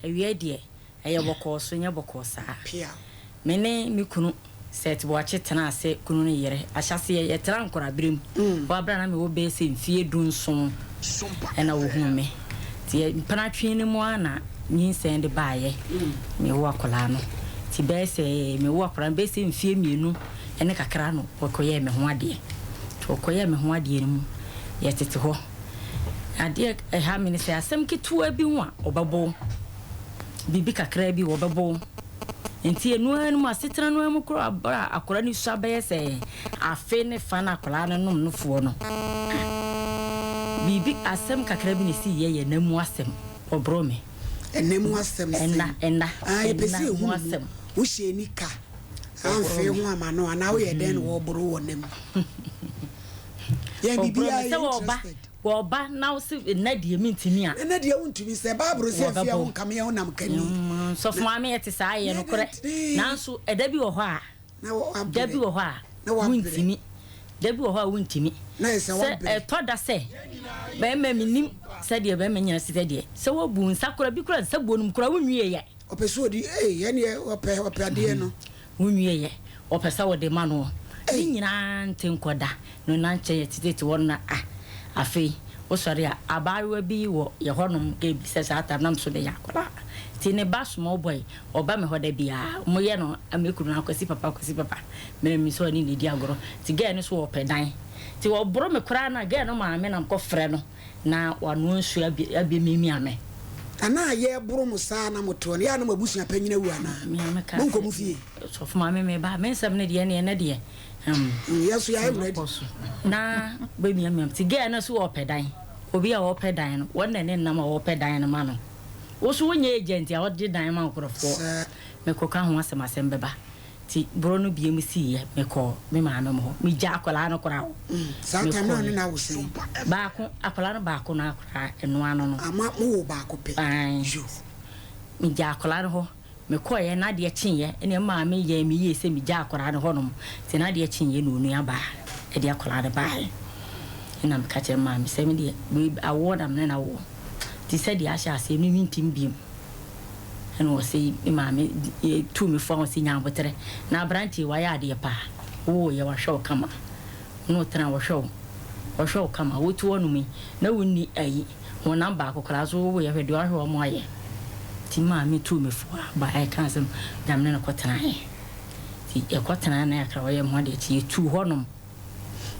ewie de eye boko so nya boko saa pia mene mi kunu set bo ache tena ase kunu ne yere ahyase ye tena nkora brem wo abra na me wo be se mfie dunson SOMPA ena wo hu me ti panatwe ne mo ana nyin send baaye me wo akola no ti be se me wo akola be se mfie mienu ene kakra no okoye me ho ade to okoye me ho ade mu ye tete ho ade ha me ne se asem ketua bi ho a obabo bibi kakra bi obabo enti enu anu asetena no emu kro abra akora ni su abaye se afe ne fa na akora no nom no fuo no bibi asem kakra bi ne si ye namu asem obro me enemu asem enna pesi hu asem wo hye ni ka anfe ho ama no ana wo ye den wo bro wo nem ye bibi ya wo ba na wo se na die mintimi a na die wontumi se babro se afia wo nkame ye honam kani so fuma me yete saa ye no kore nanso eda bi wo ho a na wo da bi wo ho a wontimi da bi wo ho a wontimi na se wo be to da se be ma minim se de be ma nyina se de se wo bu nsakora bi kora se bonum kora wonwie ye opeso di ye ne ope ade no wonwie ye opesa wo de ma no ni nyina ntenkoda no na nche ye tete wonna afei o sori abawa bi wo ye honom ke bi se sa atam nam so de yakola ti ne ba small boy oba me hoda bia mo ye no amekuru na kwasi papa me mi so ni di agoro ti ge ne so wo pedan ti wo bro me kura na ge no ma me na ko frɛ no na wanu nsu abi mimi ame ana ye bro mu sa na moto ne ya na mabusu apanyina wu ana mo nko mu fie so fuma me ba me nsam ne de ne de yes ya ready na be mi am ti ge na so wo pedan obi a wo pedan no wona ne nam a wo pedan no ma no wo so wonye agent a wo de dan ma nkorofo me ko ka ho asem beba ti bro no bie mu si ye me ko me ma no mo mi ja akola no kora sa ta no na wo se ba ko akola no ba ko na kora eno ano no ama mo ba ko pe jo mi ja akola no ho me ko ye na de chinye ene ma me ye mi ye se mi ja akola no ho no ti na de chinye no nu ya ba e de akola de ba ina me ka che ma mi se mi de award am na wo ti se de asha se mi mintim biem and was say mammy to me for si nyam botere na branti wa ya de pa wo ye wa show kama no tena wa show kama wo to onu mi na wonni ayi wo number akokra so wo ye hwede ahwe mo aye ti mammy to me for ba I can some dam na kotena he ti e kotena na akra wo ye mo de ti tu honum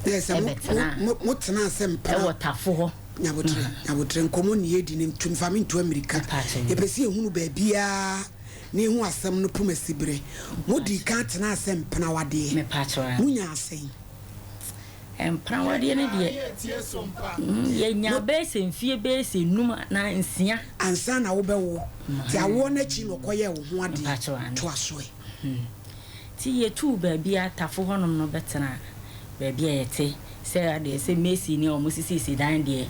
yes mo tena sempa e wo tafo ho nyabotre nkomo ni yedi ni tumfami nto America e pesi ehunu ba bia ni hu asem no pomasibre modi ka tena asem pena wade me patwa munya asen pena wade ne de ye nya bese mfie bese numa na nsia ansa na wo bewo ti awo na chi no koye wo ho ade to asoe ti ye tu ba bia tafo honom no betena ba bia yete se ade se Messi ni o musisi dan de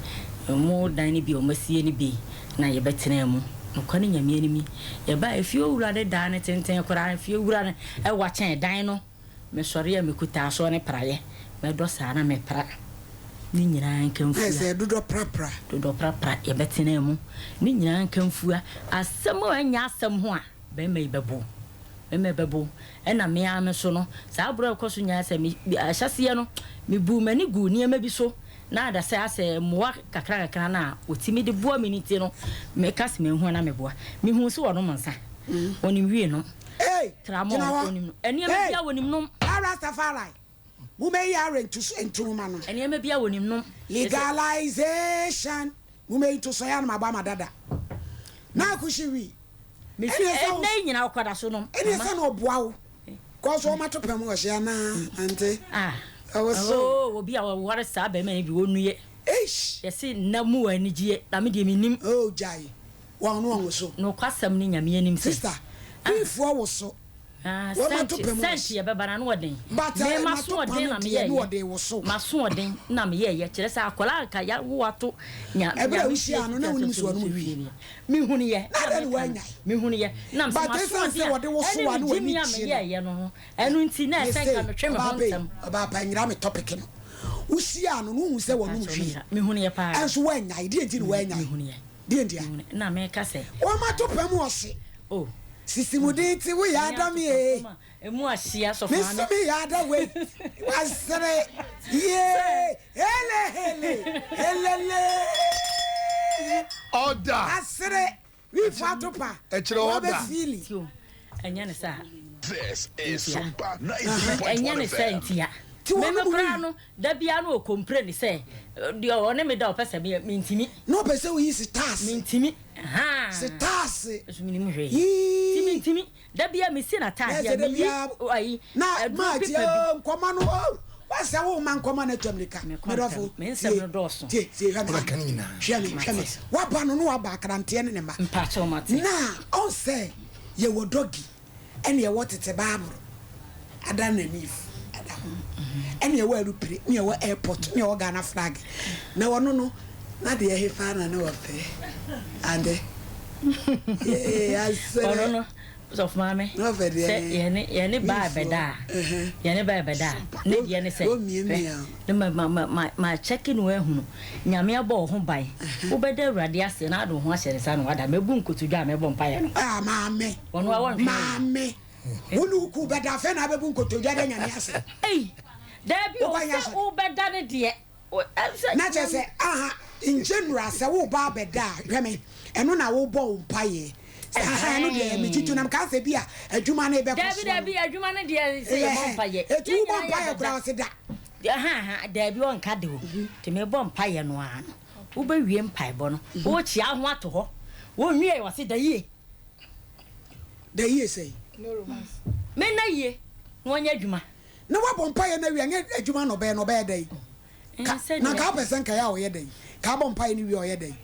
mo dan ni bi o masie ni bi na ye betena mu no kwani nyame ni mi ye ba efie owura de dan ne tenten kora efie owura ne e wa chen dan no me sori ya me kuta so ne praye me do sa na me pra ni nyina nkamfu se dodo prapra ye betena mu ni nyina nkamfu asem o anya asem ho a be me bebo ena me ame so no sa abro ekoso nya se mi ahyase no mi bu mani gu ni ema bi so na da se ase moa kakra na otimi de boa miniti no me kas me hu na me boa mi hu so wono mansa onim wie no tramo onim eni ema bia wonim no Rastafari mu me yare ntu ma no eni ema bia wonim no legalization mu me to so ya na ba madada na kushiwi me fi na nyina okwada so no eni se na oboa wo ko so ma to pem wo hye na ante obi a wore sa ba me bi wonu ye yesi na mu anigye na me de minim jai won no so no kwasam ni nyame anim sister if wo so sent ye beba na no den me maso den na me ye maso den na me ye kire sa akola ka ya wo ato nya ebra wishia no na woni so no wi mi hunu ye mi hunu ye na so maso den wo de wo so wa no wani ye no enu nti na e sen ka me twe me hontam ba pa nyira me topic no wishia no no hu se wo no wi mi hunu ye pa enso wanya ide enti no wanya mi hunu ye Diendia. Na me ka say. O ma to pam wo se. Oh. Sisi mudinti we ya da me e. Emu ahia so fa na. Me ya da we. Wasere. Ye. Hele. Order. Asere. We fatu pa. Echiro order. Enya ne sa. This is SOMPA 93.1 Enya ne sa ntia. Me kura no da bia no complain say de one me da opese me ntimi. No pese we is task. Me ntimi. Ha. Se task. Eso me nim hwe. Ntimi. Da bia me si na task ya me ayi. Na ma ti nkoma no. Wasa wo man nkoma na America. Me dofo. Me nsem no doso. Ti ha me. Hwame. Wa ba no wa ba krante ne ma. Mpacho mate. Na on say ye wo dogi. Ene ye wotete baabro. Ada na nif. Ene ye wo aeropre, ne ye wo airport, ne ye wo Ghana flag. Na wono no na de ye fa na wo pe. Ande. Yeah, no. So mama. No ve de. Ye ba beda. Ye ne ba beda. Ne de ne say. Ne ma checking we hunu. Nyame abo ho ban. Wo beda awurade ase na ado ho ahyere sa no wada mebu nkotudwa mebo mpaye no. Ah mama. Wono wa won. Mama. Wonu ku beda fe na bebu nkotudwa da nyame ase. Eh. Da bi o beda ne de. Na che say aha in general say wo ba beda hweme. Eno na wo bo mpaye. Aha no de me titu nam ka se bia adwuma na e be ko. Dabi adwuma na de se ye bompaye. Etu bompaye kura se da. Aha dabi on ka de o. Te me bompaye no an. Wo ba wie mpae bo no. Wo chia ho ato ho. Wo nwie wo se da yie. Da yie sei. No romance. Me na yie. Wo nya adwuma. Na wo bompaye na wie anya adwuma no be dai. Na ka person ka ya o ye dai. Ka bompaye ni wie o ye dai.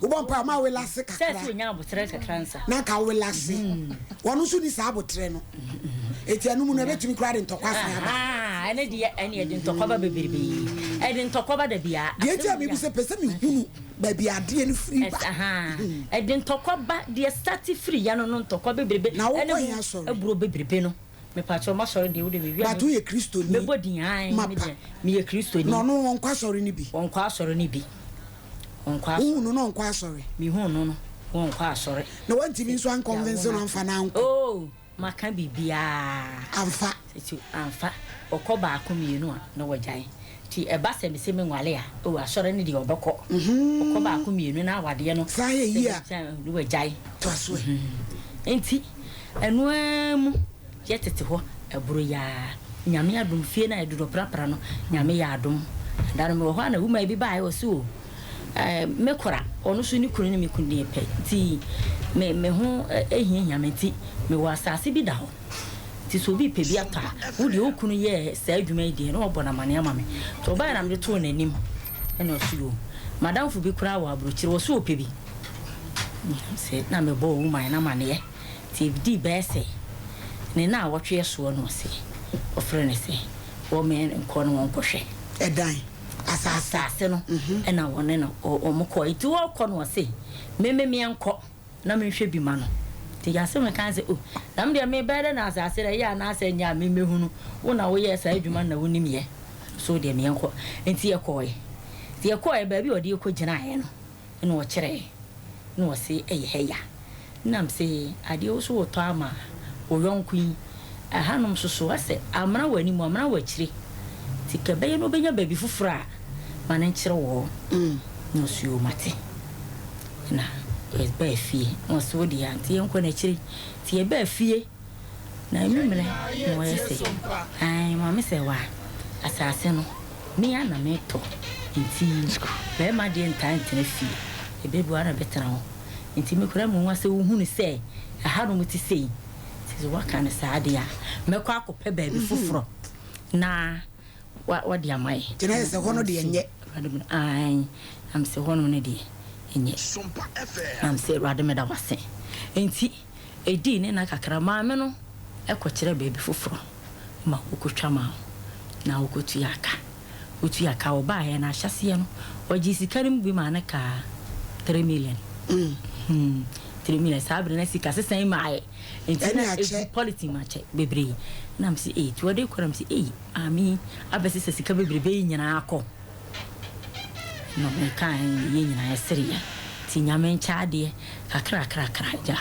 Ubompa ma we lase kakra. Sesi onya abotre kakransa. Na ka we lase. Wonu su ni sa abotre no. Eti anu mu na betumi kra de ntokwa san aba. Ah, ene de ntokwa ba bebirebe. E de ntokwa ba da bia. De eti abi bi se pese mi hunu ba bia de ni free ba. Aha. E de ntokwa ba de start free ya no ntokwa bebirebe. Ene eburo bebirebe no. Me pacho ma sori de wo de bia. Ba tu ye Kristo ni. Me bodi an me ye Kristo ni. No won kwa sori ni bi. Won kwa sori ni bi. No nkwa asori mi hu no won kwa asori na wanti mi so an convince no amfa na anko oh maka bibia amfa okoba akomienu a na wajan ti eba se me se me nwale a o asori ni de obekọ okoba akomienu na awade no sa ye yi a ni wajan to aso enti enu amu yetete ho eburo ya nyame adum fie na edudo prapra no nyame ya adum daro me ho na wuma bi bae o so me kora onu so ni kunu ni me kunu epe ti me ho ehia nyame ti me wa asase bi da ho ti so bi pe bi ata wo de okunu ye sa adwuma ide no obo na mane ama me to ba na me to nanim ene osuo madam fu bi kura wa abrochire wo so ope bi se na me bo wo man na mane ti di be se ne na wotwe so no se ofre ne se wo me nko no won kohwe edan asase no na wone no omko itu okọ no se me enko na me hwe bi ma no ti ya se me kan se o na me de me bere na asase re ya na asa nya me mehunu wo na wo ye sa adwuma na wonim ye so de me enko enti ye ba bi odi ko gina ye no na wo kire na wo se eye heya nam se ade wo so wo to ama wo yonkun ahanom soso ase amra wani mu amra wa kire ti ka be no benya ba bi fufura manen kire wo no suo mate na e ba fie no so di anti enko na kire ti e ba fie na emimre no ye se ai mama se wa asase no mi ana me to nti be ma de ntante na fie e be bu ara betena ho nti me kura mu wase wo hunu se aha no muti sei ti zo waka na saade a me kwa akopɛ ba bi fufuro na wa di amai tena se hono de enye ai am se hono ne de enye SOMPA FM am se rade me da wase enti edi ne na kakra ma me no ekɔkyerɛ ba bi fufuro ma okotwa ma na okotu yaka oba ya na ahyase no oji sikarim bi ma na ka 3 million 3 million sabre na sika sesan mai enti na policy ma che bebre na am si to de koram si ami abese sika bebre be nyina akọ no me kan ye nyina ya seria nti nyame nchaade kakra ja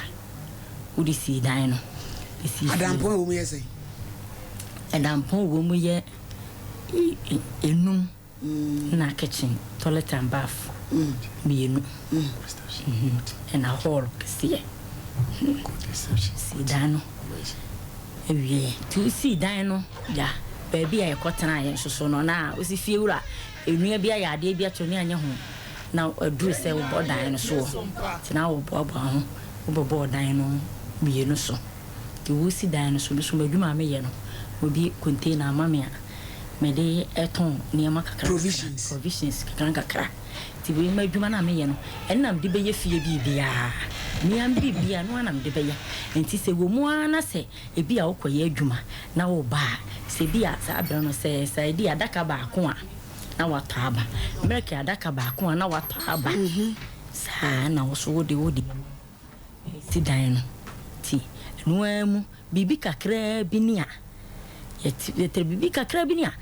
udi si dan no isi adampo wo mu yese adampo wo mu ye enum na kitchen toilet and bath mienu and a hall kese si dan no ewie tu si dan no ja baby a yekotena ye soso no na osi fie wura enua bia ya ade bia to ne anya ho na aduru se wo bodan no so tina wo bobo ho wo bodan no mienu so ki wo si dan no so so madwuma me ye no obi container mamia me de eton niam kakra provisions kakra ti we madwuma na me ye no enam de beye fie bibia niam bibia no anam de beye enti se wo mu ana se ebi a wokoye adwuma na wo ba se bia sa abra no se sa di adaka ba ko a na wataba mereke adaka ba ko a na wataba sa na wo so wodi si dan no ti no amu bibi kakra bi ni a yete bibi kakra bi ni a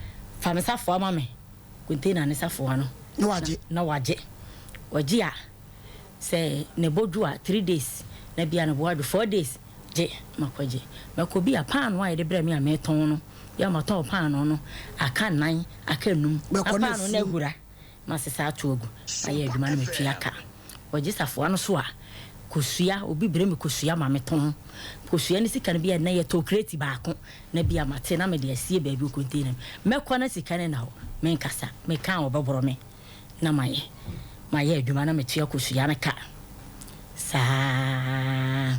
fa me safo ama me container ne safo ano na waje a se ne bodu a 3 days na bia na boadu 4 days je makwaje makobi a pan wa de bre me a meton no ya maton pan no aka nan aka num pan no na hura masesa atogu aye adwuma na metwa aka waje safo ano so a kosua obi bre me kosua ma meton kosua ni sika na bia na ye to crate baako na bia mate na me de asie ba bi container mekwa na sika ne na ho men kasa me kan oboboro me na maye adwuma na metwa kosua na ka sa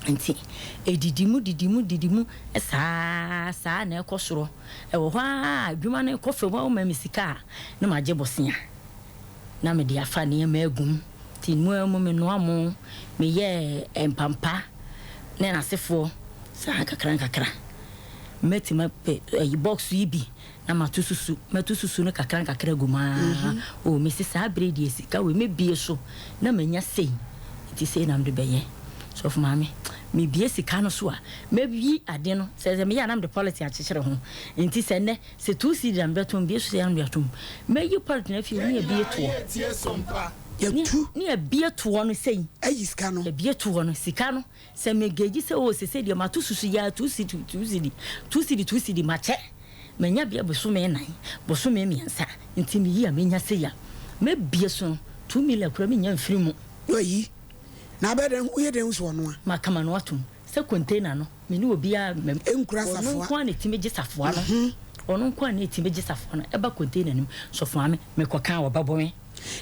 enti didimu sa na ekosoro e wo ha adwuma na ekofe wa o ma misika na maje bosia na me de afa ne ma agum ti mu me no amo me ye empampa na nasefo sa kakra meti ma pe box yibi na matususu no kakra guma o me se sa bredi esika we me bie so na manya sei ti sei na mde beye so of mama me bie sika no so a me bi ade no se me ya na mde policy a chekere ho enti se ne se tu si dam beton bie so ya no beton me yi part na fi ni bie to SOMPA ni bie to no sei ayi sika no bie to no sika no se me geji se o se de matususu ya tu si mache menya bia boso me nan boso me miensa enti me yi a menya se ya me bie so 2 million kura me nya mfiri mu oyi na beden uye den so no makama no atum se container no me ni obi a enkura safo no kwa na timeje safo no ono kwa na timeje safo no eba container nim so fo ame me kokan wo babo me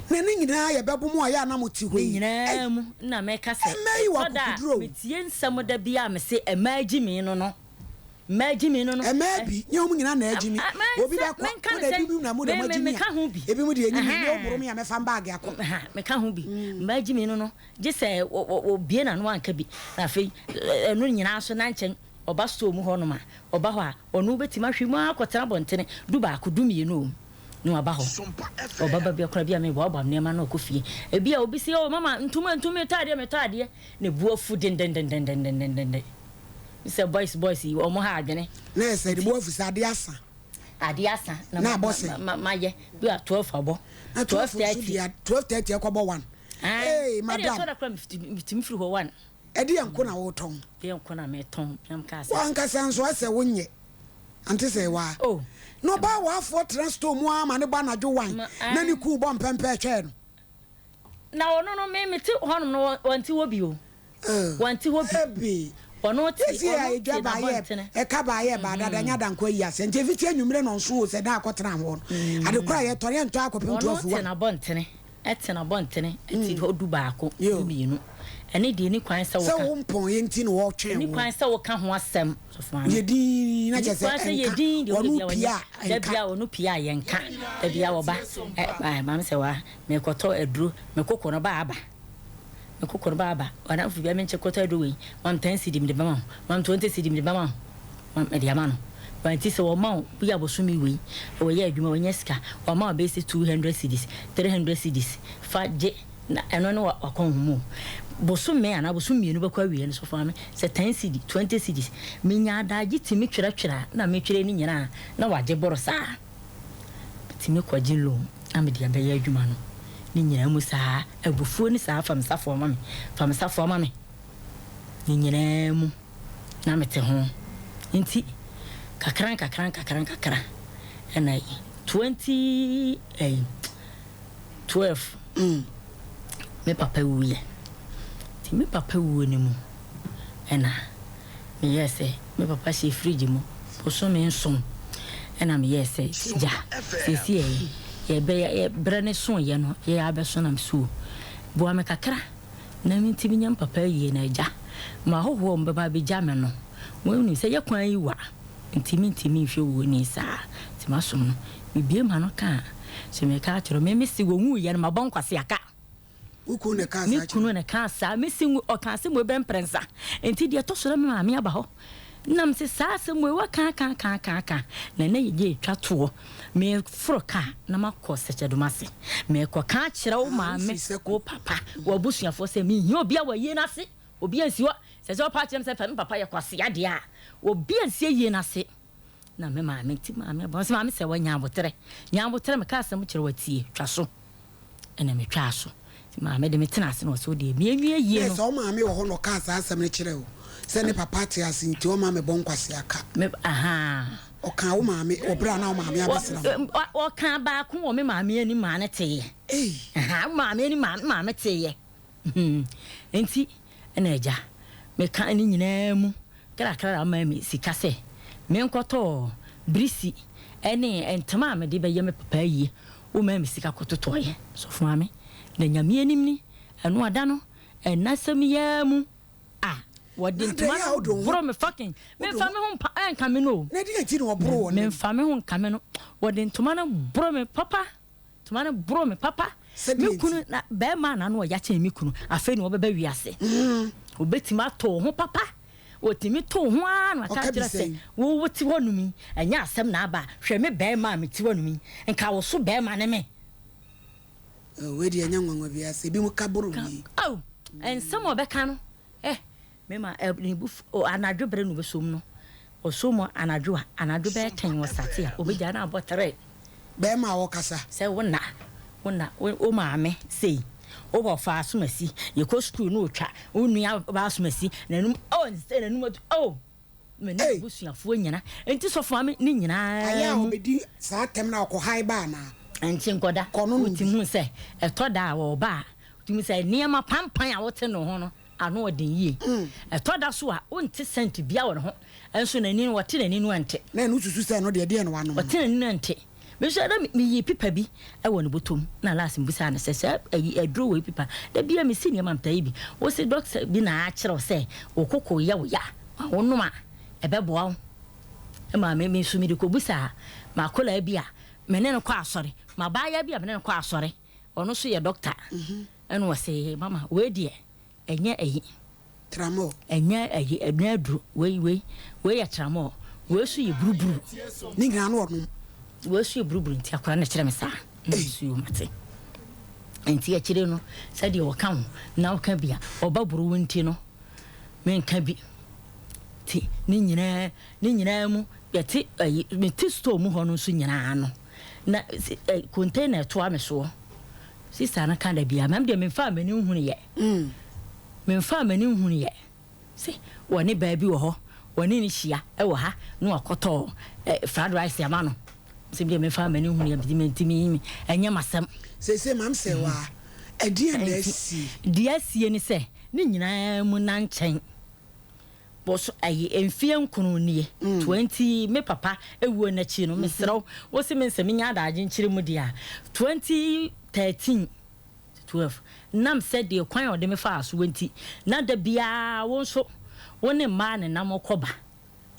na ni nyina ya babo mu aya na moti ho nyina mu na me ka se oda me tie nsam da bia me se emaji me no emabi nyom nyina na ajimi obi da ko da bibi na mu da majimi ebi mu de enyi ni oboro me ya me fan bag akọ me ka ho bi emaji me no je se obie na no anka bi na fe enu nyina so na nchen oba sto mu ho no ma oba ho a onu betima hwe mu akotena bontene du ba ko du mienu no aba ho oba ba bia kora bia me bo ne ma na okofie ebi a obi se o mama ntuma tade me tade ne buafu den se boys o mo ha adwene na se de buafu sa ade asa na boss ma ye bia 12 abo 12:30 ekobo 1 eh madam so da kra mitimi firi ho 1 ede yanko na wo ton de yanko na me ton yam ka se wan ka sanso ase wonye ante se wa oh no ba wa afo transto mu ama ne ba na dwo 1 na ni ku bo mpempe twe no na ono no me meti hono no wanti wo bi o wanti wo bi ono ti ono ba ye e ka ba ye ba dada nya dan ko yi ase nje fiti anwumre no nso o se da akotena ho no ade kura ye tore nto akopem to afu wa na bontene etena bontene eti odu baako mienu ene de ni kwan sa wo ka se wo mpon ye nti no wo twen ni kwan sa wo ka ho asem so fa ye di na je se ye di de onu pia da bia onu pia ye nka da bia wo ba mam se wa me koto eduru me kokoro ba aba ona fu bia me nche koto eduru we mam 10 cedi me ba mam 20 cedi me ba mam e dia ma no ba nti se wo ma bia bosumi we wo ye adwuma wo nya sika wo ma be se 200 cedis 300 cedis fa je na eno no wakon mu bosumi ana bosumi enu bakwa wie no so fa me se 10 cedi 20 cedis me nya adaji timi twera na me twere ni nyina na waje boro sa timi kwaji lo na me dia be ye adwuma no ni nyina mu saa abufuo ni saa famsafo mame ni nyina mu na mete ho nti kakran and 2012 me papa wuye ti me papa wu ni mu ena me yese me papa she fridge mu poso me nson ena me yese ja sesi ye be brane son ye no ye abeso na msu bo me kakra na mi ti binyam papa yi na ja ma hoho mbeba be ja me no wonu se ye kwan yi wa ntimi hwe wo ni saa ti masom no me bie ma no ka se me ka tro me si wo wu ye no ma bon kwase aka uku ne ka sa ni kunu ne ka sa me si o ka se mo be mprensa enti de to so me ma me aba ho nam se sa se mo wa ka na ye twa to me fro ka na makọ se chedomase me ko ka kire wo ma me ko papa wo busuafo se me hi obi a wa ye na se obi ansi wo se pa kire se papa ye kwase ade a obi ansi ye na se na me ma me ti ma me bo se ma me se wa nya botere me ka se mo kire watie twa so ena me twa so ti ma me de me tena se no so de me enwie ye no so ma me wo ho no ka sa asem ne kire wo se ne papa ti asinti o ma me bon kwase aka me aha o kan wo ma me obra na wo ma me abesina o kan ba ku wo me ma me ani ma ne te aha ma me ani ma me te ye enti ena eja me kan ni nyina mu kra ma me sika se me nkoto brisi ene entama me de be ye me papa yi wo ma me sika kototo ye so fu ma me na nyame anim ni eno ada no enasem ya mu wadin tuma bro me fucking me fa me ho enka me no na di enti no bro won me fa me ho enka me no wadin tuma na bro me papa me kunu na be ma na no ya che me kunu afa ni wo be ba wiase obetima to ho papa otimi to ho an aka kira se wo ti wonumi enya asem na aba hwe me be ma me ti wonumi enka wo so be ma ne me we di enya nwanwa biase bi mu kaburu ni ensem obeka no mema ni buf anadwo bre no besom no osomo anadwo be ten wo sate a obeja na abotere be ma wo kasa se wona o maame sei o bo fa asomasi ye ko school no otwa onua ba asomasi nanum nse nanum me ne busuafo nyina enti sofo ame ni nyina aya obedi sa tem na ko hai ba na enti nkoda otimu se etoda wo ba otimu se niema pampan a wote no ho no ano odin yi etoda so a onti cent bia wo ho enso nani no wote nani no ante na no susu se no de no wano wote nani no ante me so da me yi pipa bi e wo no botom na last mbusa na se adro we pipa da bia me senior mamta yi bi wo se doctor bi na a kire se okoko ya wo ya wonu ma ebeboa wo e ma me so mi de ko busa ma kola bia me ne no kwa asore ma ba ya bia me ne no kwa asore ono so ye doctor eno wo se mama we die enye eyi tramo enye eyi enadru we ya tramo we so ye buruburu ni gra no ono we so ye buruburu nti akora na kire me sa so yo mate enti ya kire no sa de wo kan na wo kan bia oba buru wonti no men kan bi ti ni nyina mu ya ti me ti store mu ho no so nyina no na container to ameso sister na kan da bia mam de me fa mani hunu ye memfa mani hunu ye se woni baabi wo ho woni ni hia e wo ha no akoto fried rice ama no se bi memfa mani hunu ye bi mentimi enye masem se mam se wa edi na si dia sie ni se ni nyina mu na nchen boso ayi enfie nkunu nie 20 me papa ewuo na chi no mesrew wo se mense menya adaje nchire mu dia 2013 12 nam said de kwan ode me fa aso wenti na da bia won so woni ma ne nam koba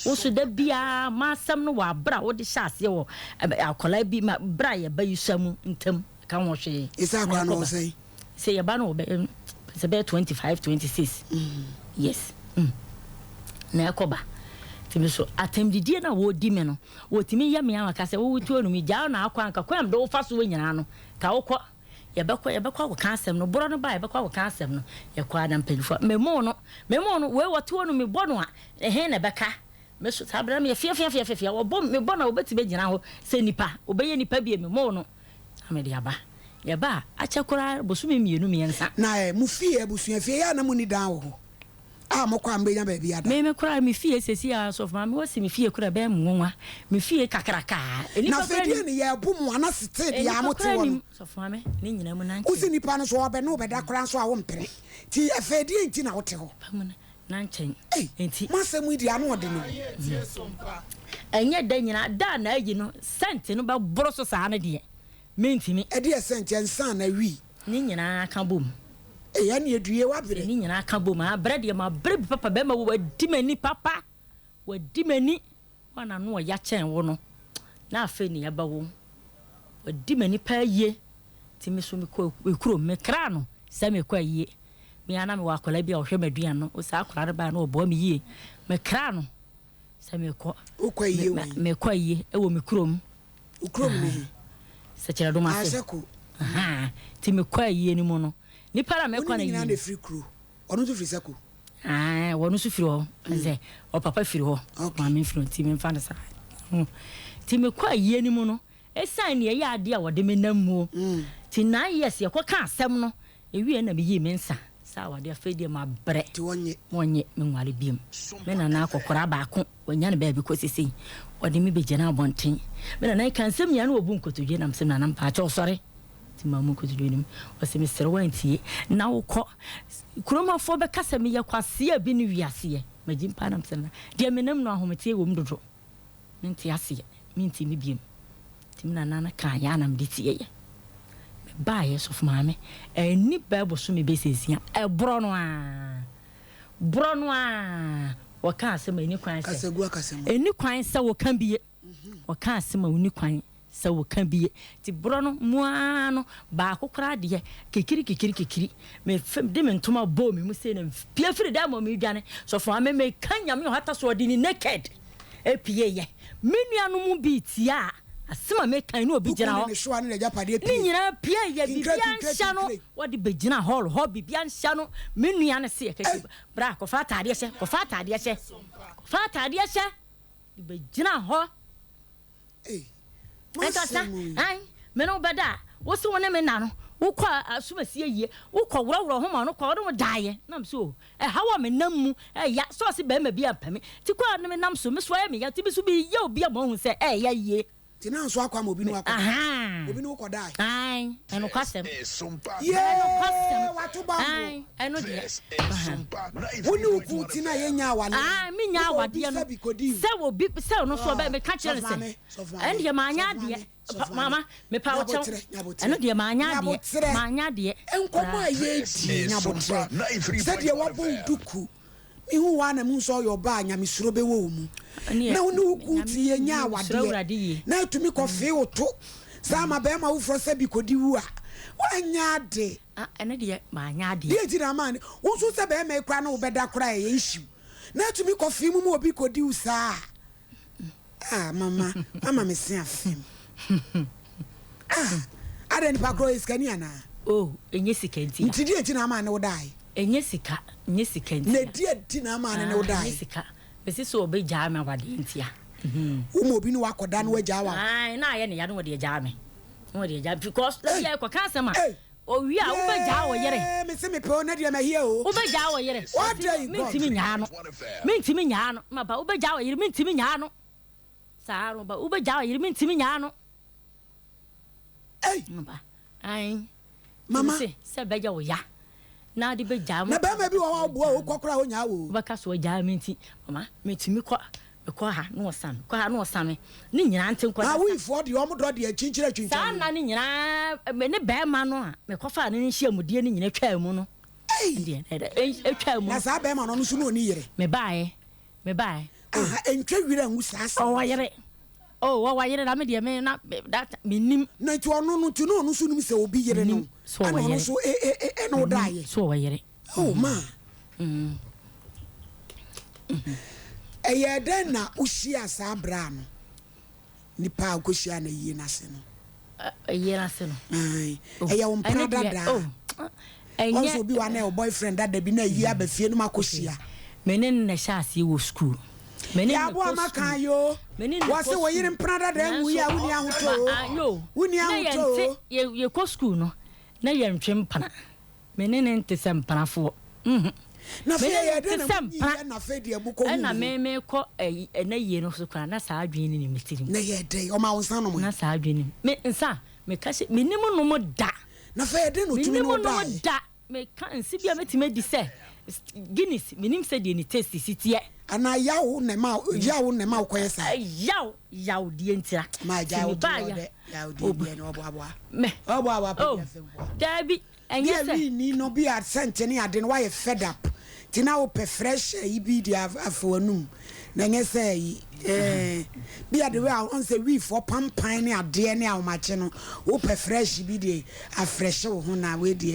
wo so da bia ma sam no wa bra wo de hyase wo akola bi ma bra ye ba yusamu ntam kan wo hwe isa kwa no say ye ba no be se be 25 26 yes na yakoba timi so atemdidie na wo di me no wo timi ya me amaka se wo wutu onu mi ja na akwa anka kwam do fa so nyina no ka wo kwa ye bekwa wo kansem no boro no ba ye bekwa wo kansem no ye kwa na mpelifo memo no we wotu onu mi bono a ehe na beka me so tabra me fia wo bom me bono wo beti be gyina ho se nipa obeye nipa bi memo no amede aba ya ba achakora bosumi mienu miensa na mu fie abusuafie ya na mu ni dan wo mo kwa mbenya ba bia da me kora me fie sesi a so ma me wose me fie kora be nwanwa me fie kakraka na fedie ni ya bu mu ana sete dia mo te wo so fa me ni nyina mu nan usi nipa no so obe no be da kora so a wo mpere ti fedie nti na wo te ho nan chen enti masemu di anu ode no enye da nyina da na agi no sente no ba boro so saa na de mentimi e de sente ensan na wi ni nyina ka bom ya na edue wa bere ni nyina ka bom a bere de ma bere papa be ma wo dimani papa wo dimani wana no ya chen wo no na afa ni ya ba wo dimani pa ye timi so me ko ekuro me kra no se me ko ye me ana me wakola bia ohwe maduan no o sa akora ba na obo me ye me kra no se me ko ukwa ye me ko ye e wo me kurom ukrom ni se kira do ma se aseko ti me ko ye ni mu no ni para me ko na ye ni free crew onu to free seko wonu su firi ho ze o papa firi ho ma me firi ti me fa sa ti me ko ye ni mu no e san ne ye ade a wode me namu ti na yes ye ko ka asem no e wie na me yi me nsa sa wade afedie ma bre ti wonye me nware biem me na na akokora ba ko wonya ne ba bi ko sisi wode me be gena abonten me na na kan sem ya na obu nkotodwe nam sem na na mpa cha osore ti ma mu nkotodwe nim wose me sere wantie na wokọ kuromafo be kasa me ya kwase abi ne wiase ma jimpa nam sem na de me nam no ahometie wo mdodo nti ase me nti me biem ti me na na kan ya nam de tie ye ba yes of mame ni bible so me besesia e bro no a wo ka asema ni kwan se kasegu akasema ni kwan se wo kan biye wo ka asema ni kwan se wo kan biye ti bro no muano ba akokora de kekiri me fem de me ntoma bo me mu se na pia firi da mo me dwane so for me kanya me hata so de ni naked e pie ye menuanu mu bi tia asema me kan no obi gina ho ni nyina pia ye bibia nsia no wodi begina hall ho bibia nsia no menua ne se ekeke bra ko fa taade hye di begina ho entasa ai me no beda wo se wona me na no wo kwa asuma sie yie wo kwa woro ho ma no kwa wo daaye nam so hawa me nam mu ya so se be ma bia pame ti kwa no me nam so me so ya me ya ti bi so bi ye obi a mo hu se ya yie tina nso akwa mo bi no akwa obi no ko dai ai eno kwasem SOMPA watu ba ai eno de SOMPA woni uku tina ye nya awale mi nya awade no se wo bi se no so be me ka kire se en de ma nya de mama me pa wo chew eno de ma nya de enkomo aye di nya botre se de wa bo duku ihu wa na mu so yo ba nya misuro be wo mu na woni uku ti ye nya awade na tumi ko fe oto sama be ma wo fro se bi kodi wu a wa nya de ene de ma nya de die ti na man wo so se be ma ekra na wo be da kra ye issue na tumi ko fe mu mu obi kodi wu sa mama me se afim ada ni pa kro iskani ana enye sikanti nti die ti na man na wo dai enye sika nti na die ti na man na wo dai enye sika besi so obe jaa me wade ntia wo obi ni wakoda na waja wa na ye ne ya no wode jaa me no wode jaa because let ya kwa kasema owi a wo be jaa wo yere me se me pe na de ma hie o wo be jaa wo yere mentimi nya no ma ba wo be jaa wo yere mentimi nya no saaro ba wo be jaa wo yere mentimi nya no ba ai mama se be jaa wo ya na de be jaa mo na ba ma bi wo bo o kokora o nya wo ba ka so jaa menti mama mentimi ko ha no osam ni nyina nte nko we for the omodo de chinchira sa na ni nyina me ne be ma no a me kofa ne nhia mudie ni nyina twa mu no twa mu na sa be ma no so no ni yere me bae entwa wira ngu sa wa yere wa yere na me de me na that me nim na ti onu no ti no so nim se obi yere no so wa yere so no daaye so wa yere ma den na ushia sa bra no nipa akoshia na yie na se no won prada da also bi wa na boyfriend da bi na yie abafie no makoshia menen na sha ase wo school ya bo amaka yo wo se wo yire mprada da mu ya wuni ahoto wuni ahoto ye ko school no na ye ntwe mpana menene nte se mpanafo na fe ye de na fe de abuko hu na me ko na ye no so kwa na sa adwene ni metiri na ye de o ma wonsan no mo na sa adwene me nsa me ka se menimu no mo da na fe ye de no tumi no da me ka nsi bia metime di se Guinness menim se de ni taste sitie ana yawo ne ma koyesa yaw die ntira ma yawo de no obo me obo dabi enye se ni no bi asente ni ade no why fed up tina wo pe fresh ibi di afonum na enye se bi ade we on se we for pampan ni ade ni awmache no wo pe fresh bi di afresh wo ho na we di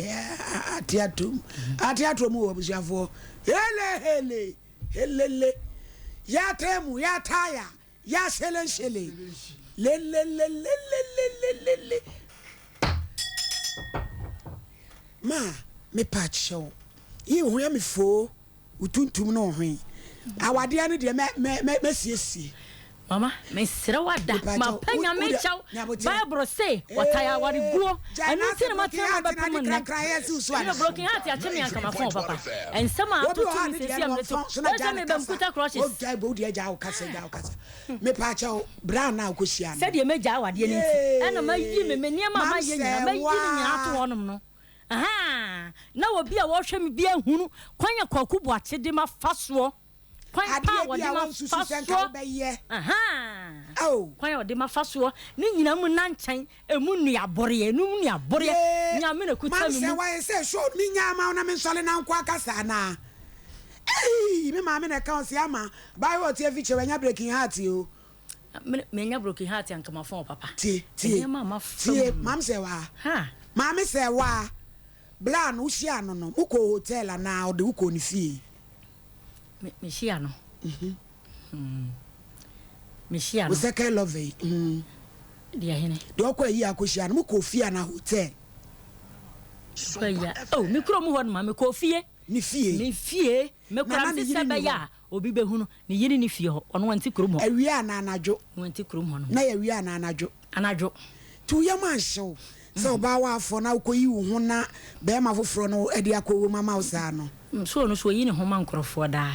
atiatum wo busuafo hele helele ya temu ya taya ya shele le ma me patch show yi hu ya me fo utuntum no hwen awade ane de me siesie mama me sere wada ma panya me chaw bible say wataya wari guo enu tin ma tin ba pam na broken heart ya chemi anka ma fon papa ensama atoto mi sesi am leto o me bam kuta crushes o jai bo de ja o kase me patch show bra na ko sia se de me ja awade ni ena ma yi me niam ma ye nyina ma yi ni nyina to wonom no aha na obi a wo hwe me bia hunu kwanya kwaku bo achede ma faso kwanya pa wo de ma faso aha kwanya wo de ma faso ni nyina mu na nchan emu nuabore nya me na kuta me mu man say show mi nya ma na me nsole na nkwa kasa na me ma me na ka o si ama bai wo tie fiche wanya breaking heart o me nya broken heart anka ma fon papa tie mam say wa ha mama say wa blan ushia no uko hotel na ode uko ni fie me shia no me shia no we second love dia hene do ko yi akoshia no uko fie na hotel me kro mu ho no ma me ko fie ni fie me kra se sebe ya obi behunu ni yiri ni fie ho ono wanti kro mu awia na anadwo wanti kro mu no na ya awia na anadwo tu ya man show so ba wa fo na ko yi wo ho na be ma foforo no e dia ko wo mama usa no so no so yi ne ho man krofo da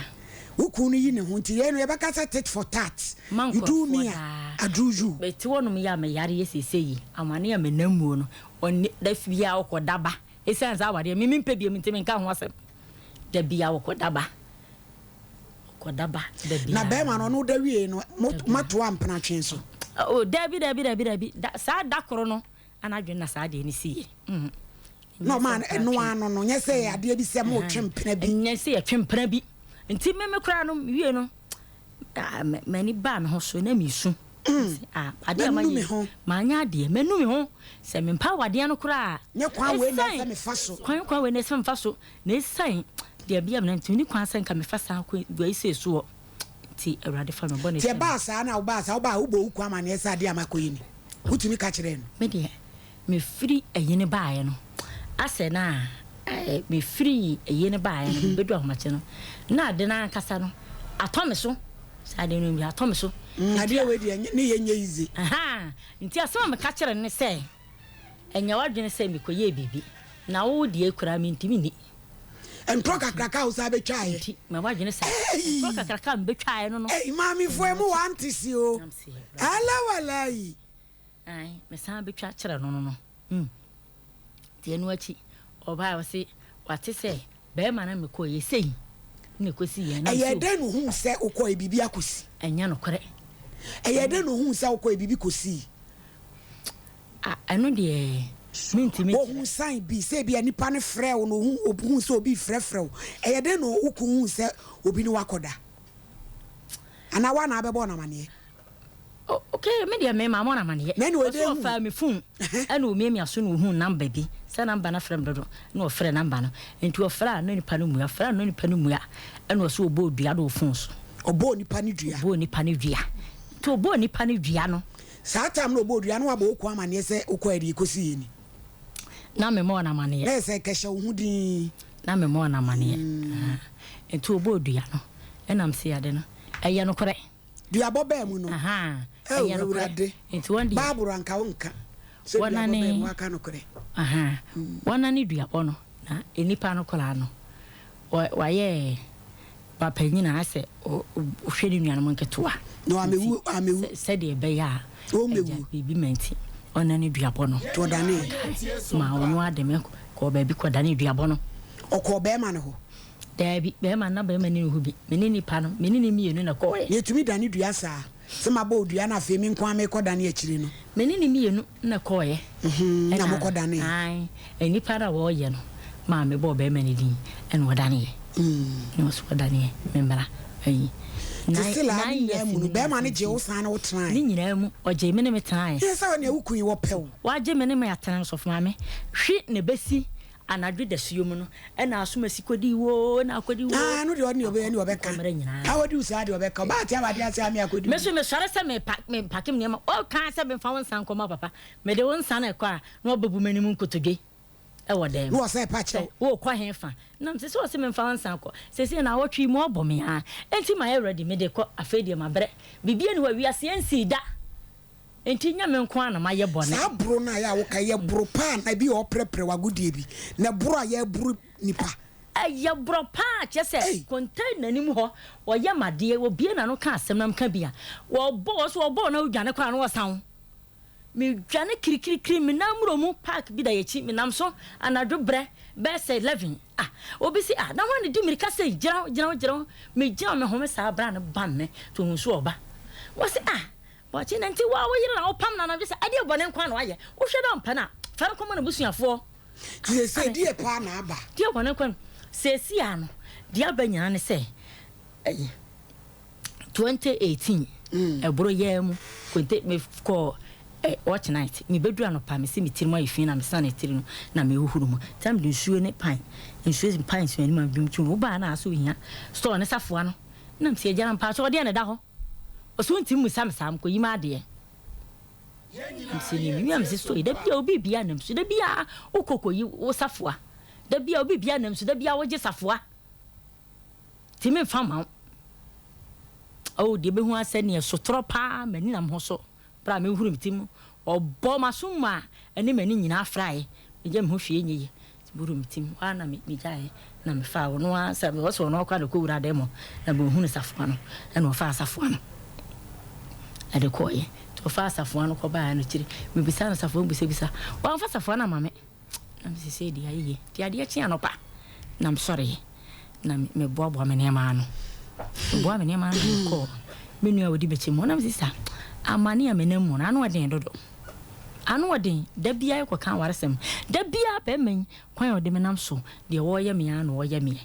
wuku no yi ne ho nti ye no ye be ka tit for tat you do me aduju be ti wono me ya me yare yesese yi amane ya me namuo no on da fia wo daba esan za wade me mpe bia mti me nka ho asem da bia wo daba da bia na be ma no da wie no mato ampana twen so o dabi sa da koro no anadwe na sa de ni sie no man no nya say ade bi se mo twempena bi nya say twempena bi nti me kura no wie no mani ba me ho so na mi su ade amaye ma nya ade menu me ho se me mpa wade no kura nya kwan we na se me fa so kwan we na se me fa so na san de bia me nti ni kwan san ka me fa sa ko do ise so ti awrade fa me bo ne ti ba sa na wo ba wo bo ku ama na esa ade amakoyi ni utumi ka kire no me de me free eyene baaye no ase na me free eyene baaye no bedu ahomache no na ade na kasa no atome so sa de no bi atome so ade we de ni yenye izi aha nti asema me ka kire ne se enya wadwene se me koye bibi na wo de ekura me ntimi ni entro kakraka usa be twae nti me wadwene se entro kakraka me twae no mami fo mu wantisi o ala walai ai me san be twa kire no ti enu achi oba wo se wate se be ma na me koye sei ne kosi ye na so eyede no hu se ukoye bibi akosi enya no kore eyede no hu se ukoye bibi kosi anu de mintimi o hu san bi se bi anipa ne frɛ wo no hu se obi frɛ wo eyede no uku hu se obi ni wakoda ana wa na abebo na mane okay me de me ma mo na mane na no so fa me fun ana o me aso no hu number bi se number na frɛ dodo na o frɛ number no enti o frɛ na nipa no mu frɛ na nipa no mu ana o so obo dua do fun so obo nipa ne dua to obo nipa ne dua no sa tam no obo dua no abo oku amane se okwa edi kosi yeni na me mo na mane na se kesha hu din na me mo na mane enti obo dua no enam se ade no ɛyɛ no korɛ duabɔ bɛɛ mu no aha ɛyɛ no korɛ nti wɔn baaburo anka wonka sɛ duabɔ bɛɛ mu aka no korɛ aha wɔn ne duabɔ no na enipa no koraa no wayɛ papa nyina asɛ ohwɛ ne nuanom nketewa no amewu sɛ de ɛbɛyɛ a o mewu bibi menti ɔna ne duabɔ no to dane ma ɔno ademe kɔ baabi kɔ dane duabɔ no ɔkɔ bɛɛma no ho daabi bɛɛma na bɛɛma ne ho bi mene nipa no mene ne mienu na kɔɔ yɛtumi dane dua saa sɛ mabɔ dua na afei me nko ame kɔ dane akyiri no mene ne mienu na kɔɔ na mo kɔ dane ai enipa na wɔyɛ no ma me bɔ bɛɛma ne din ɛna wɔdane ne wɔso wɔdane me mmara ayi na nyina mu bɛɛma ne gye wo san na wo tran ne nyina mu ɔgye me ne me tran yɛ sɛ wɔne wo kun wo pɛw wagye me ne me atran so fama me hwe ne besi anadwe da suo mu no ɛna asoma sikodi wo na akodi wo no de ɔne obɛ ne ɔbɛka awodi usa de ɔbɛka ba tia ba de ase ame akodi me so me sɔre sɛ me pakem ne ma o kan sɛ me fa won san kɔma papa me de won san na ɛkɔ a na ɔbabu mani mu nkotodwe ɛwɔ dɛm no ɔsɛ pa kyɛw wo kɔ he fa na mse sɛ ɔsɛ me fa won san kɔ sɛsɛ na wɔtwe mu ɔbɔ me ha enti ma yɛ ready me de kɔ afɛdie ma brɛ bibia ne wa wiase ensi da enti nya me nko ana ma ye bone sa bro na ya wo ka ye bro pa na bi o prepare wagudie bi na bro a ye bro nipa ye bro pa che se container nim ho o ye made wo bie na no ka asem nam ka bia wo bo so wo bo na udwane kwa no wo san me dwane kirikiri me na muro mu park bi da ye chi me nam so anadwo bre be say 11 obi si na ho ne di mirika say gira me gira me ho me sa bra ne ban me to hu so oba wo si wachi na nti wa wo yire na opam na na bi se ade bone nkwa na waye wo hwe da mpa na fa nkoma na busuafo ti se die pa na aba die bone nkwa se si ano die abanya ne se 2018 ebro ye mu konte me ko watch night me bedu anopa me se me tiri mu ayi na me sa na tiri no na me huhuru mu tam de nsuo ne pan nsuo pan so ani ma bi mu tu wo ba na aso hia store ne safoa no na me se agara mpa so de na da ho oso nti mu sam ko yima de msini mi am sisto da bia obi bia nam so da bia okokoyi wo safoa da bia obi bia nam so da bia wo je safoa ti me fama o de be hu asani sotro pa mani nam ho so bra me huru mtim obo masuma ani mani nyina afrae me je me ho hwie nyi buru mtim wa na me jae na me fa wo no asa wo so no kwa de ko wura de mo na be hu safoa no na no fa safoa no ade koye to fa safoa no ko ba no kire me bisa na safoa bisa wa fa safoa na mame na me se di aye ti ade chi anopa na m sorry na me boabo me ne ma no boabo me ne ma no ko me nua wodi bechi mo na me sisa amani amenem mo na anu odin dodo anu odin da bia ko kan waresem da bia be men kwan ode me nam so de wo ye me ya no wo ye me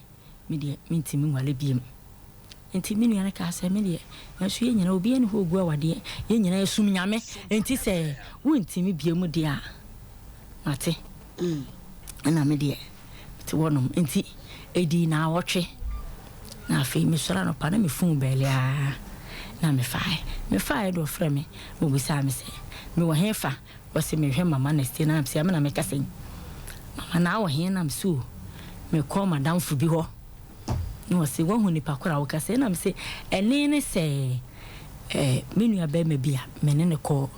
de mintimi nwale biem enti minu yana ka se me de enso ye nyina obi ene ho ogu awade ye nyina esum nyame enti se wontimi biemu de a mate na me de ti wonom enti edi na wotwe na afi me sora no pa na me fun belia na me fai do frɛ me mo bisa me se me wo hefa wo se me hwe mama na stie na me na me kase mama na wo he na me su me call madam fu bi ho no se wo hu ni pakora wo kase na me se ene ne se menu ya be me bia me ne ko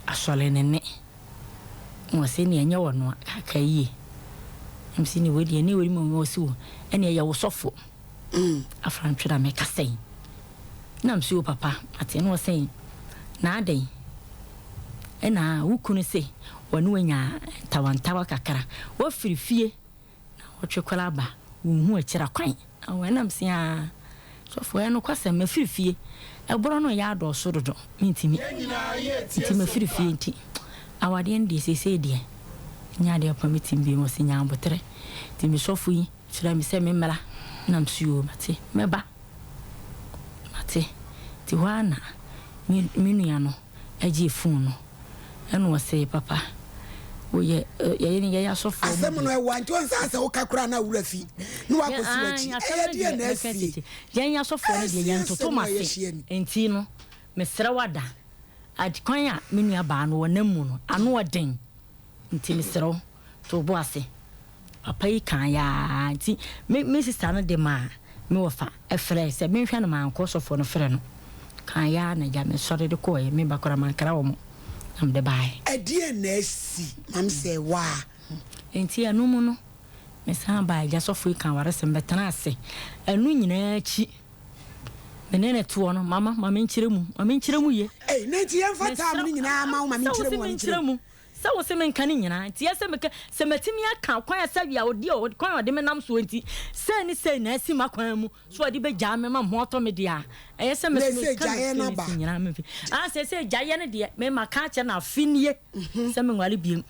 asole ne mo se ne enya wo no akayi me se ni wodi ne wodi mo wo se wo ene ya wo sofo afran twira me kase na me se papa ate no se na adai ena wukunu se wonu anya tawantawa kakara wo firifie na wo twekwala ba wo hu akira kwan awenam se a sofo eno kwasem me firifie eboro no ya do so dodo mintimi me firifie nti awade ndi sese de nya de pa mitim bi mo se nya ambotre ti me sofo yi tira mi se me mra na msuo mate meba mate ti wana minu ya no aji fun no eno wo se papa wo ye ya sofo asem no e wanti on sa se wo kakura na wura fi no akosi wachi e de na afi ya sofo no de ya ntoto mase enti no mesra wada adikwan a minu ya ba no wonam no ano oden enti mesra to bo ase papa yi kan ya enti me sister no de ma me wofa efre se me hwa no man ko sofo no frɛ no kan ya na ja me sɔre de ko ye me bakora man kra wo mo am de bai adie na asi mam se wa enti anu mu no me san bai ja sofo kan ware se mbetana ase anu nyina chi menene tuo no mama nkyire mu ye na ti yɛn fata am ni nyina ma mama nkyire mu sa wo se men kan nyina ti yɛ se matimi aka kwan asa wi a odi o kwan ode me nam so enti se ni se na asi makwan mu so ode be gya me ma ho to me dia ɛyɛ se me kan nyina me fi se gya ye ne de me maka kye na afinie se me nwale biem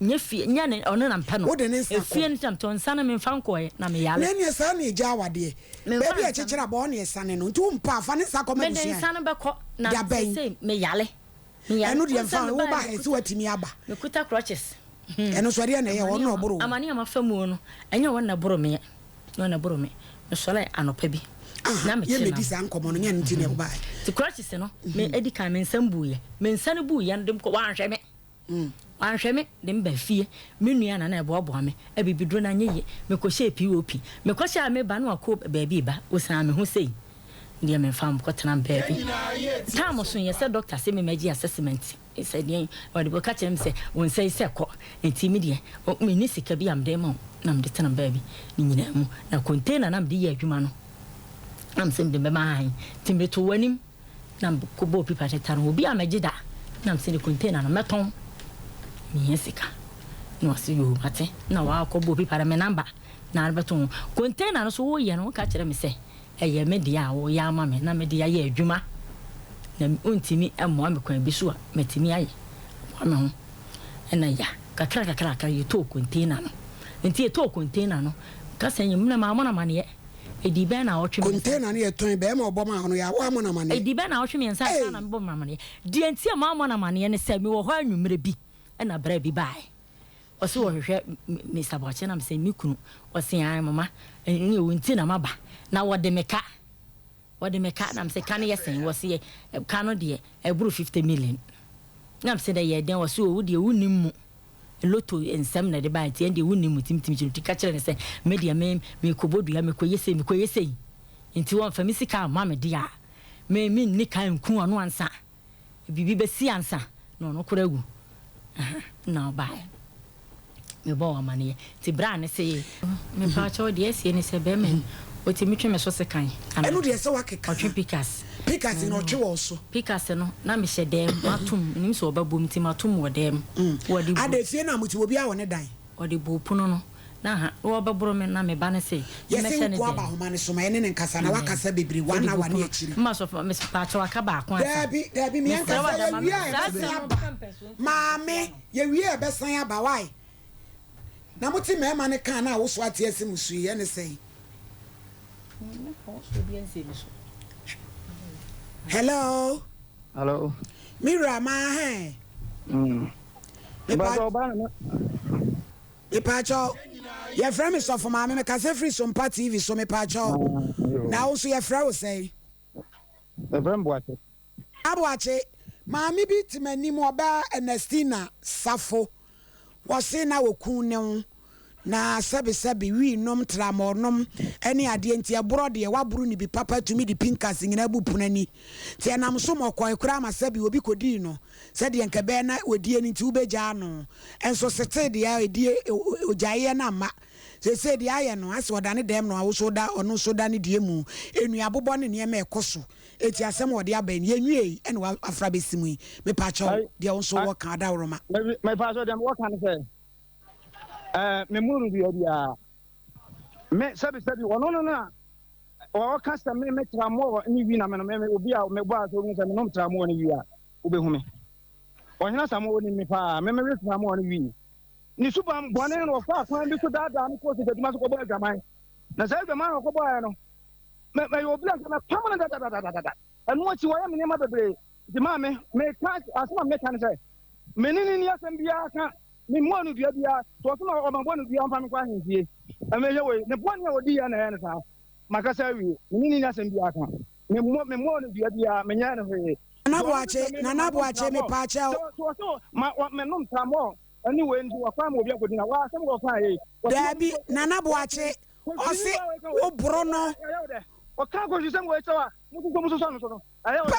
nye fie nya ne ono na mpa no efie ne tam to nsa na me mfa nkoe na me yale na ne sa na gya wade baby a kyekira ba ono yesa ne no nti umpa fa ne sa koma busia me nsa na beko na se me yale eno de mfa wo ba he se watimi aba me kuta crutches eno so de na ye wono oboro amane amafamu no enye wona boro me me sole anopa bi na me ye me di sa nkomo no nya nti ne wo ba ti crutches no me edika me nsam buye me nsane buye ndem ko wanhwe me wanhwe me dem ba fie me nua na na eboabo me abibidro na nyeye me ko hye POP me ko hye me ba no akọ ba bi ba o san me ho sei ndiye me fam ko tena baby time so ye se doctor say me magi assessment e said yen o de bo ka kire me se won sei se ko enti me de me ni sika bi am de ma na me de tena baby ni nyina mu na container na me de ye adwuma no am sem de be ma han ti me to wanim na ko bo pipa taro obi amagi da na me se de container na meton mi sika no se yo ate na wa ko bo pipa me number na beton container no so wo ye no ka kire me se eye me dia wo ya ma me na me dia ye adwuma na ontimi amo me kwan bi so a metimi aye wa me ho na ya kakra ye to container no enti ye to container no ka sanyim na ma mo na mane ye edi be na otwe container na ye ton be ma oboma ho no ya wa mo na mane edi be na otwe me nsa na me bom na mane di enti ma mo na mane ne se me wo ho anwumre bi na bra bi bai osi wo hwehwe me saboche na me se mi kunu osi an mama ni wonti na maba na wode meka na me se kan yesen wosi kan no de eburu 50 million na me se de ye den wosi wo de wunim mu loto ensem na de ba tie de wunim mu timtim tika kire ne se media me kobodua me koyese nti won fa misika ma me dia me ni kan ku ono ansa bibi be si ansa no koragu no bye me bo amane ti bra ne se me pa cho de ese ne se be men o ti mi twe me so se kan enu de se wa keka o pikas no twe wo so pikas no na me hye dem matum nim so obabom ti matum wo dem wo de ade fie na muti obi a wo ne dan o de bo puno no na ha wo baboro me na me ba ne se me hye ne ko aba ho mane so ma ene ne nkasa na wakasa bebiri wana wane akiri ma so me pa cho aka ba ko ansa dabi me nkasa ya wi a maame ye wi e besan aba wai na muti me ma ne kan na wo so ate ase musu ye ne sei. Hello. Mira ma he. Me pacho. Your friend is of mama me kase free SOMPA TV so me pacho. Na wo so your friend will say. Friend boache. Aboache. Maami bi timanim oba Ernestina Safo. Wo se na wo kun ne na sabi wi nom tramornom ene ade enti ebro de waburu ni bi papa tumi di pinkas ngina bupunani ti anam so mokoi kura ma sabi obi kodi no se de nka be na odie ni ti ubeja no enso sete de ya edie ojaye na ma se de aye no ase odane dem no awo so da ono so da ne die mu enu abobo ne ne ma ekoso eti asem ode aba ni enwie ene wa afra besimu me pa cho de on so wo kan da woroma me pa cho dem wo kan se me muru bi odia me sabi wono no na o kasa me tramo ni wi na me obi a me bo aso mu se me no tramo ni wi a obehu me onyina samo ni me pa me tramo ni wi ni suba mbone no fa kwan bi so dada ni ko se duma so ko ba gaman na sai be man ko ba no me obi a na pamana dada anu achi wa ya me ma bebre di ma me ka asoma me kan se me ni asem bia ka me mo no bia to so na o ma bo no bia mfa me kwa hinfie ame ye we ne bo ne odi ya na ya na sa makasa wi ni asem bia ka me mo no bia me nya na he na boache me pa cha so me no tramo ani we ndi wa kwa mo bia godina wa asem go fa he dabi na boache Ose wo bro no. O ka go jise mo echa wa. Muso so no.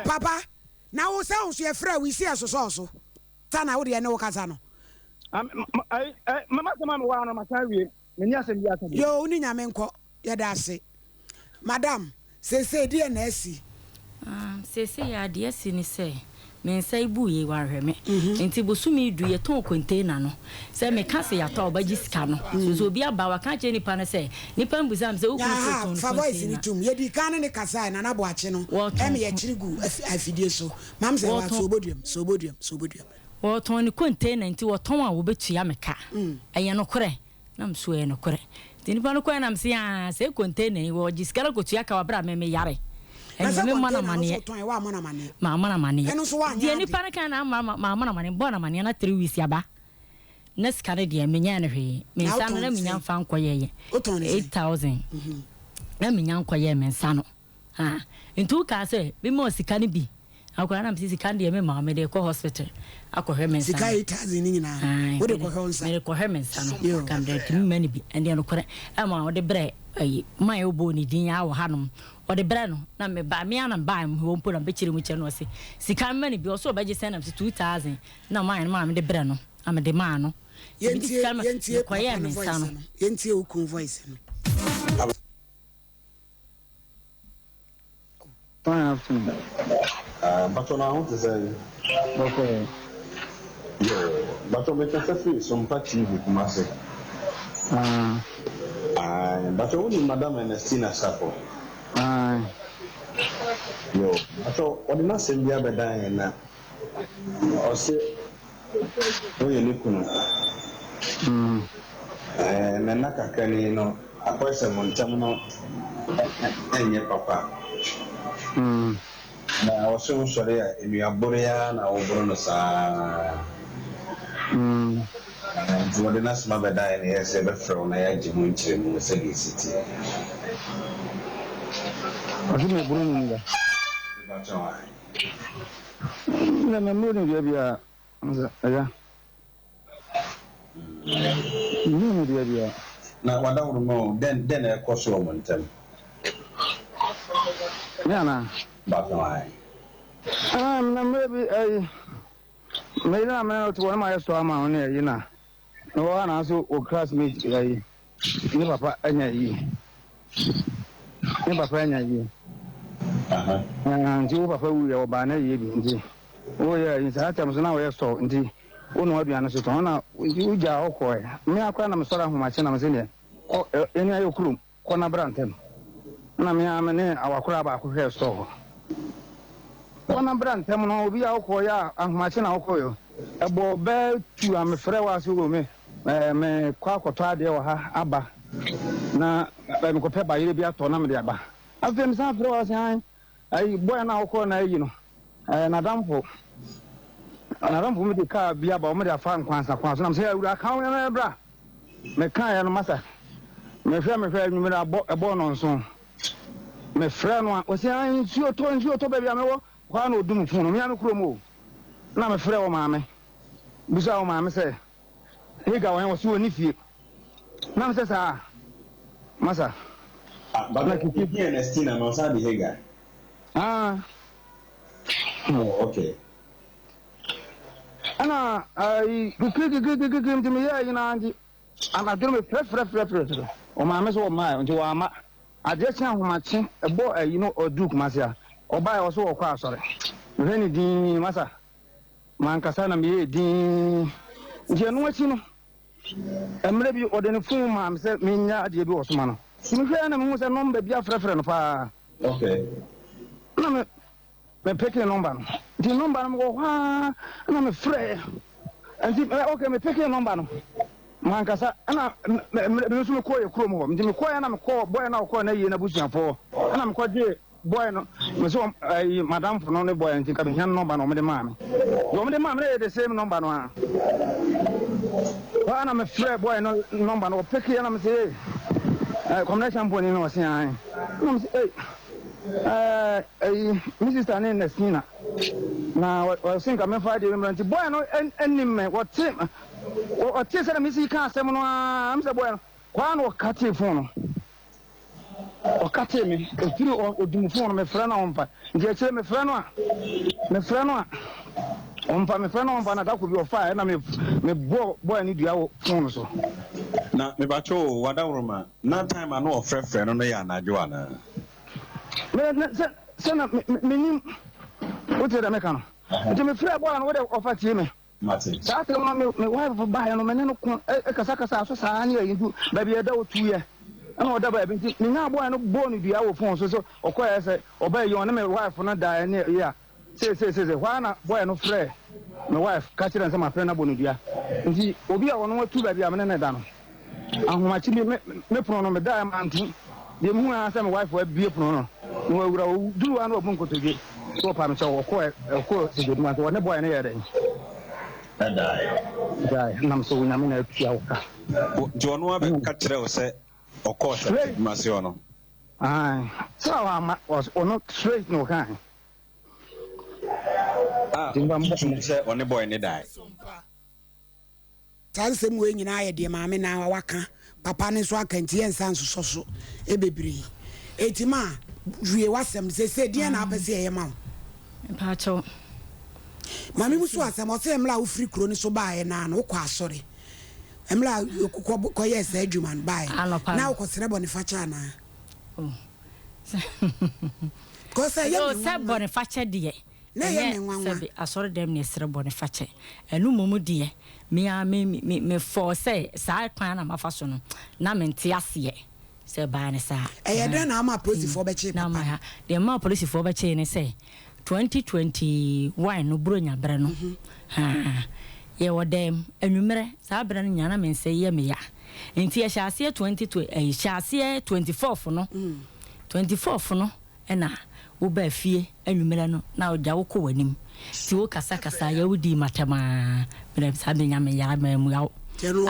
Papa, na wo se unso ye fra we si asoso. Ta na wo de ne wo kasa no. Mama sama me wa no ma kan wie. Me ni asem bi aka. Yo, uni nyame nko. Ye da ase. Madam, se die na asi. Se ya de asi ni se. Me say buye warhwe me. Enti bosumi du ye ton container no. Se me ka se ya ta obaji sika no. So obi aba wa ka che nipa ne se. Nipa mbuzam se okun so ton. Fa voice ni tum. Ye di kan ne kasa na na bo ache no. Em ye chirigu afidie so. Mam se wa so obodium. Wo ton ni container enti wo ton a wo betua me ka. Eye no kore. Nam so e no kore. Ti nipa no kore nam se se container wo jiskara kotua ka wa bra me yare. Me mana mane mana mane de ni para kan na mana mane bona mane na 3 weeks yaba na skare de me nya na hwe me nsa no na me nya fa nkoye 8000 na me nya nkoye me nsa no ntu ka se bi mo sika ni bi akwa na sika de me ma me de ko hospital akọhwe me nsa sika 8000 ni nyina wo de ko hwe nsa me de ko hwe me nsa no kam de timi mani bi ende no kore ama wo de bre ayi mai obo ni din ya wo hanom o de bre no na me ba me ana ba m wo mpo na be kire mu kire no se sika mani bi o so ba je send am 2000 na mai ma me de bre no am de ma no yentie ko ye me nsa no yentie ukun voice no but on our own say okay but on the free SOMPA TV Kumasi but only Madam Ernestina Safo yo so on na se bia bedan na o se o ye ni kunu na nakakani no akwese montam no enye papa na o se usore ya enu abore ya na oboro no sa What the last mother died, and he has ever thrown a judgment in the city. I think I'm going to now, what I don't know, then I cost you a month. Yeah, but why? Maybe I made a man to one of my storm on here, you know. No one also will classmate. Never papa any never papa any. And you papa we are banner ye. Oh, yeah, in that time, now we are so indeed. Oh, no, be honest, now you jar or me. I can't sorry who my son was in there. Oh, any of your crew, Corner Branton. I'm our crab, I could have store. Corner Branton, no, be our coya, and my son, I'll call you. A boy bell to am afraid was you me. Me kwakọtọ de wa ha aba na me ko pe ba yire bi ato na me de aba afem san fere wa san ai boy na ko na yi no na dampo me de ka bi aba me de afa nkwansa na me se awura kan na bra me kan ya no masa me hwɛ me de abo no nso me frɛ no o se an nsuo to ba bi amewo kwa na odum fun no me an kuro mo na me frɛ wo maame bisa wo maame se Higa when was you any fear? Nam says, Massa. But like you hear Ernestina, no Sandy Higa. Oh, okay. Anna, I good to me, you know, and I do me fresh. Or my mess or my until I'm I just have my chin, a boy, you know, or Duke Massa, or buy also a car, sorry. Renny Dean Massa. Mancasana me, Dean. You know what you know? And maybe or then a fool, ma'am said, Mina, dear Bosman. You hear them was a number, be a friend of her. Okay. Me picking a number. The number I'm go, and I'm afraid. And okay, me picking a number. Mancasa, and I'm call you Chrome. Jimmy Coy and I'm called boy now corner in a bush for. And I'm quite dear boy, Madame for only boy and think I'm a number on the mammy. You the mammy, the same number. When I'm a fair boy, no number, no picky, and I'm saying, combination point in was saying, Mrs. Tanin Nestina. Now, I think I'm a Friday, boy, no, any man, what Tim, or Tis and Missy Castle, I'm the boy, one or cut your phone. okate me efiri odumufo no me frɛ na ompa nti e kire me frɛ no a ompa me frɛ no ompa na dako bi ofa na me boy ni dua wo phone so na me bacho wadawroma na time na ofrefre no ya anajo ana se na me o te da me kan nti me frɛ boy no wo de ofa tie me mate sa te no me wife ba no me ne no ko kasa so saa ne yindu ba bi e da o tuye ana oda ba bi nti me nya boy no bo no dua wo phone so okoye se oba yi on me wife no da ne ya say why na boy no frɛ my wife catch them say my friend na bo no dua nti obi a wono tu ba bi am ne da no ahomachi me prono no me da mantu de mu ha say my wife wa bie prono no no awura duru an obun kotoge so pa me say ko se de mu so ne boy ne yɛ den dai nam so nyame na atua wo ka jono wa be ka kyerɛ wo sɛ okɔ sɛ masio no so ama was ono straight no kan say on the boy ne die tansem we nyina ye de maame na waka papa ne so aka ntie nsan so ebebiri etima due wasem se de na apese ye ma pa cho maame musu asem o se emla wo free kro ni so baaye na na wo kwa asore emla ko yes adwuman baaye na wo ko sere bonifacha na ko se ye se bonifacha de na ye me nwanwa se asore dem ne sere bonifacha enu momu de me for say sa kwan na mafa so no na mente ase se ba ne sa e den na ama police for be che na ma de ma police for be che ne say 2021 no bronya bre no ye wodem enumere sa bre no nyana men say ye me ya enti ye hyase 22 hyase 24 no 24 no na wo ba fie enumere no na oja wo ko wanim ti wo kasa ya wudi matama bre sa be nyame ya mamu ya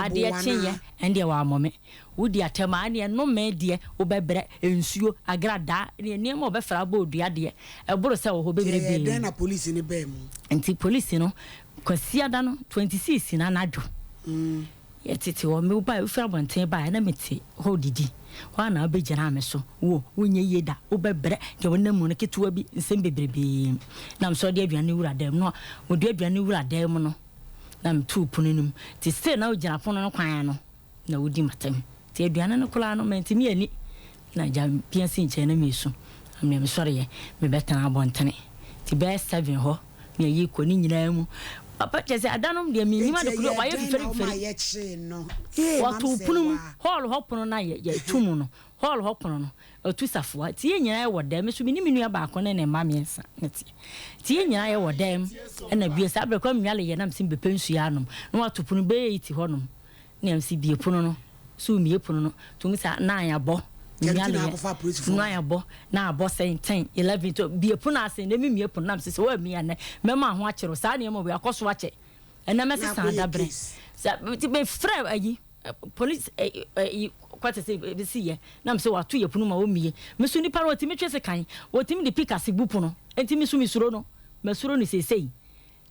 ade chenye ende wa amome wudi atama ane no me de wo bebre ensuo agrada ne mo be fra ba odua de eboro se wo ho bebre be den na police ni be mu enti police no kwasia da no 26 na nadwo yetiti wo me ba fra bonten ba na meti ho didi wa na obejira me so wo wonye yeda wo bebre de wonamu no ketuwa bi nsem bebrebe na mso de aduane wura dem no wo de aduane wura dem no na mtu pununum ti se na ogira pono no kwan no na wodi matam ti aduane no kula no mentimi ani na jam piansi nche na mesu amne me sore ye me betan abontene ti be 7 ho me yi ko ni nyina mu papa chese adanom de mi nima de kulo wa ye feri no watu punum hall hopono na ye tumu no hall hopono no otu safua ti nyina ye wodem so mi ni menu ba akone ne ma miensa neti ti nyina ye wodem na bie sa abre kwa miale ye na msim be pensu ya anom na watu punu be iti honom na msi bie puno no so mie puno no tumi sa na anya bo miale na anya bo na abo 10 11 to bie puno ase na mie puno na msi wa mia ne mema ho akero sa na mo we akoso ache na mesi sa dabre sa ti be frɛ ayi police kwate se be siye na mse watu ye punu ma wo mie mesu ni paro ti metwe se kan wo ti mi de pika se bupu no enti mi su mi suro no mesuro ni sesei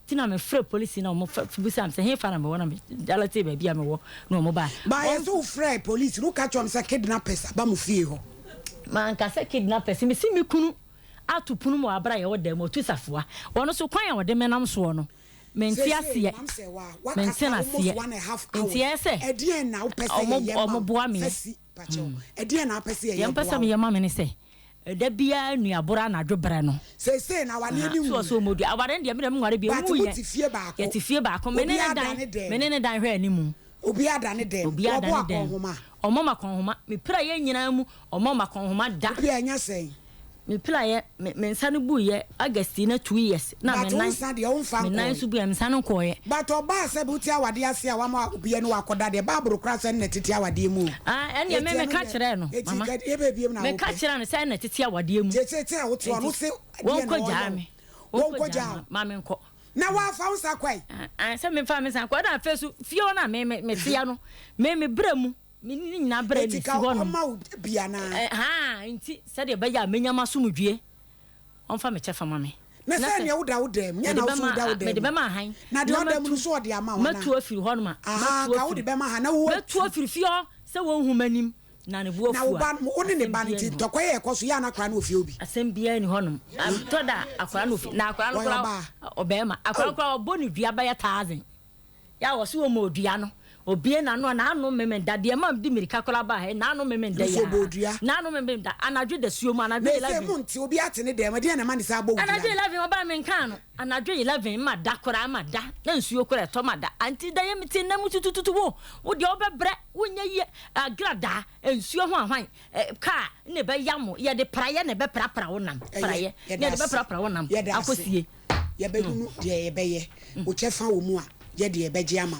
ti na me frɛ police na mo busa mse he fa na me wona me dalate ba bia me wo no mo ba ye so frɛ police no ka chom se kidnappers ba mo fie ho man ka se kidnappers me si mi kunu atu punu mo abra ye wo dem o tu safoa wono so kwan ya wo dem nam so no menti asie menti na asie menti ese edien na upese ye omo boa me edien na upese ye ye mpese me ye ma me ne se da bia nuabora na dwobre no se na wale ni mu so modu aware ndie me nware bia mu ye ye tifie ba ko me ne dan hwe animu obi adane dem obo akonhoma omo makonhoma me pra ye nyina mu omo makonhoma da obi anya sei me pla ye me nsa no bu ye August na 2 years na me nan so bu ye nsa no ko ye but oba se buti awade ase a wama obi ye no wakoda de babro kra se na titi awade mu ene me ka kire no mama me ka kire no se na titi awade mu tete wo to no se won ko jame mama nko na wa fa unsa kwai se me fa me san kwa da fesu fio na me tia no me bramu mini nyina bra ni si ho no bia na nti se de ba ya menyama sumdue onfa me chefa mame na se ne woda wodam nya na wo da wodam me de be ma han na de wodam no so ode ama wana matu afiri ho no ma matu ka wo de be ma han na wo matu afiri fio se wo hu manim na ne buo fu na wo ba mo ne ba nti tokoye ekoso ya na kra na ofie obi asem bia ni honom to da akora no na akora no kra obema akora kra oboni dua ba ya 1000 ya wo so mo dua no obie na no na anu memenda de mam di mirika kra ba he na anu memenda ya na anu memenda anadwe da suo mu anadwe 11 se mu nti obi atene de ma de na ma ni sa bo anadwe 11 oba men kan no anadwe 11 ma da kra ma da na nsuo kra to ma da anti da ye meti na mutututu wo de obebre wonya ye agrada nsuo ho ahwan ka ne be yamo ye de praye ne be prapra wonam praye ne de be prapra wonam akosie ye be hunu de ye be ye wo chefa wo mu a ye de ye be je ama